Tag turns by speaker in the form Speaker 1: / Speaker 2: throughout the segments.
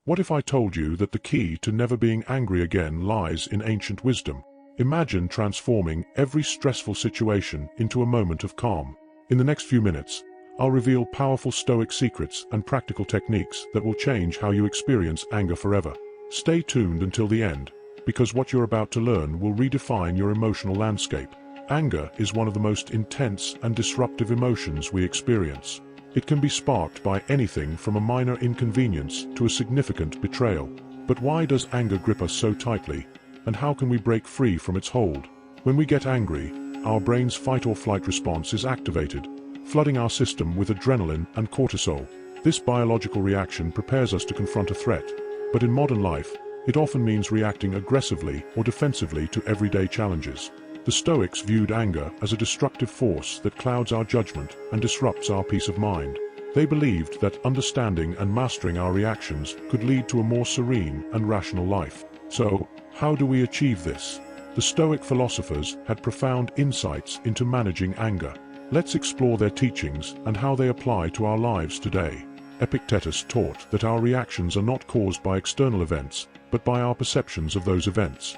Speaker 1: What if I told you that the key to never being angry again lies in ancient wisdom? Imagine transforming every stressful situation into a moment of calm. In the next few minutes, I'll reveal powerful Stoic secrets and practical techniques that will change how you experience anger forever. Stay tuned until the end, because what you're about to learn will redefine your emotional landscape. Anger is one of the most intense and disruptive emotions we experience. It can be sparked by anything from a minor inconvenience to a significant betrayal. But why does anger grip us so tightly, and how can we break free from its hold? When we get angry, our brain's fight-or-flight response is activated, flooding our system with adrenaline and cortisol. This biological reaction prepares us to confront a threat, but in modern life, it often means reacting aggressively or defensively to everyday challenges. The Stoics viewed anger as a destructive force that clouds our judgment and disrupts our peace of mind. They believed that understanding and mastering our reactions could lead to a more serene and rational life. So, how do we achieve this? The Stoic philosophers had profound insights into managing anger. Let's explore their teachings and how they apply to our lives today. Epictetus taught that our reactions are not caused by external events, but by our perceptions of those events.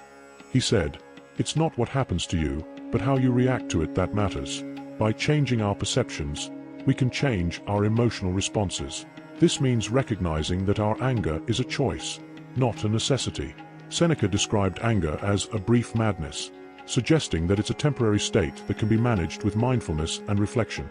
Speaker 1: He said, "It's not what happens to you, but how you react to it that matters." By changing our perceptions, we can change our emotional responses. This means recognizing that our anger is a choice, not a necessity. Seneca described anger as a brief madness, suggesting that it's a temporary state that can be managed with mindfulness and reflection.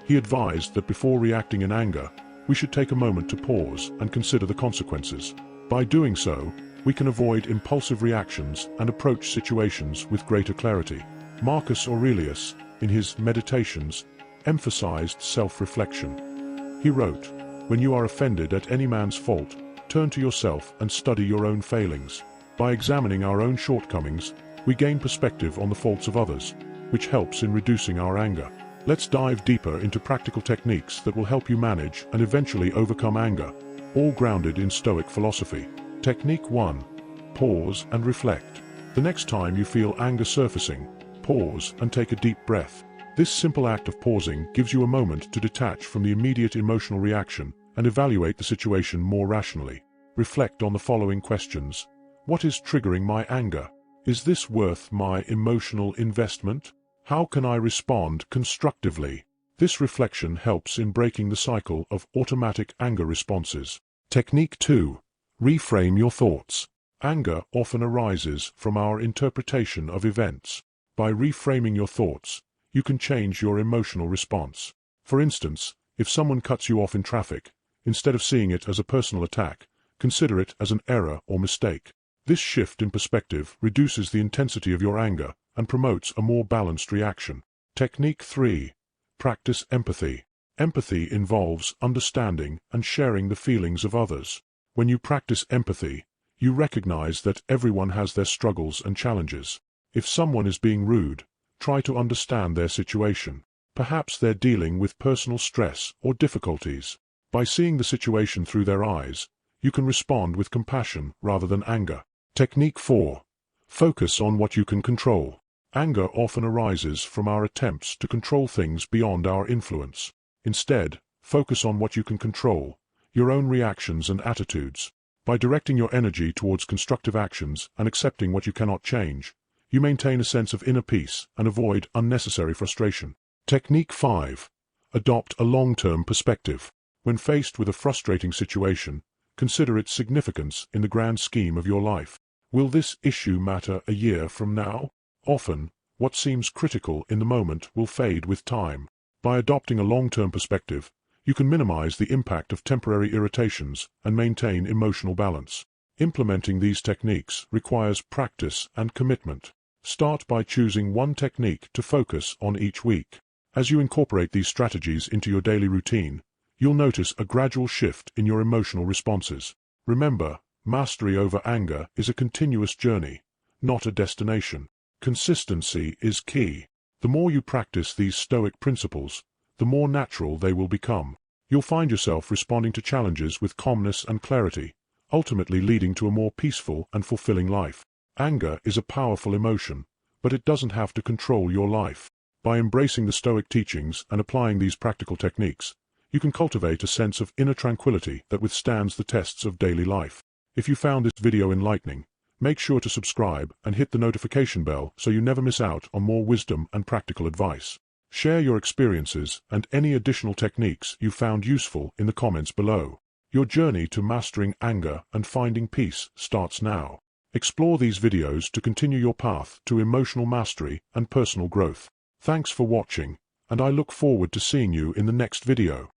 Speaker 1: He advised that before reacting in anger, we should take a moment to pause and consider the consequences. By doing so, we can avoid impulsive reactions and approach situations with greater clarity. Marcus Aurelius, in his Meditations, emphasized self-reflection. He wrote, "When you are offended at any man's fault, turn to yourself and study your own failings." By examining our own shortcomings, we gain perspective on the faults of others, which helps in reducing our anger. Let's dive deeper into practical techniques that will help you manage and eventually overcome anger, all grounded in Stoic philosophy. Technique 1. Pause and reflect. The next time you feel anger surfacing, pause and take a deep breath. This simple act of pausing gives you a moment to detach from the immediate emotional reaction and evaluate the situation more rationally. Reflect on the following questions. What is triggering my anger? Is this worth my emotional investment? How can I respond constructively? This reflection helps in breaking the cycle of automatic anger responses. Technique 2. Reframe your thoughts. Anger often arises from our interpretation of events. By reframing your thoughts, you can change your emotional response. For instance, if someone cuts you off in traffic, instead of seeing it as a personal attack, consider it as an error or mistake. This shift in perspective reduces the intensity of your anger and promotes a more balanced reaction. Technique 3. Practice empathy. Empathy involves understanding and sharing the feelings of others. When you practice empathy, you recognize that everyone has their struggles and challenges. If someone is being rude, try to understand their situation. Perhaps they're dealing with personal stress or difficulties. By seeing the situation through their eyes, you can respond with compassion rather than anger. Technique 4. Focus on what you can control. Anger often arises from our attempts to control things beyond our influence. Instead, focus on what you can control, your own reactions and attitudes. By directing your energy towards constructive actions and accepting what you cannot change, you maintain a sense of inner peace and avoid unnecessary frustration. Technique 5. Adopt a long-term perspective. When faced with a frustrating situation, consider its significance in the grand scheme of your life. Will this issue matter a year from now? Often, what seems critical in the moment will fade with time. By adopting a long-term perspective, you can minimize the impact of temporary irritations and maintain emotional balance. Implementing these techniques requires practice and commitment. Start by choosing one technique to focus on each week. As you incorporate these strategies into your daily routine, you'll notice a gradual shift in your emotional responses. Remember, mastery over anger is a continuous journey, not a destination. Consistency is key. The more you practice these Stoic principles, the more natural they will become. You'll find yourself responding to challenges with calmness and clarity, ultimately leading to a more peaceful and fulfilling life. Anger is a powerful emotion, but it doesn't have to control your life. By embracing the Stoic teachings and applying these practical techniques, you can cultivate a sense of inner tranquility that withstands the tests of daily life. If you found this video enlightening, make sure to subscribe and hit the notification bell so you never miss out on more wisdom and practical advice. Share your experiences and any additional techniques you found useful in the comments below. Your journey to mastering anger and finding peace starts now. Explore these videos to continue your path to emotional mastery and personal growth. Thanks for watching, and I look forward to seeing you in the next video.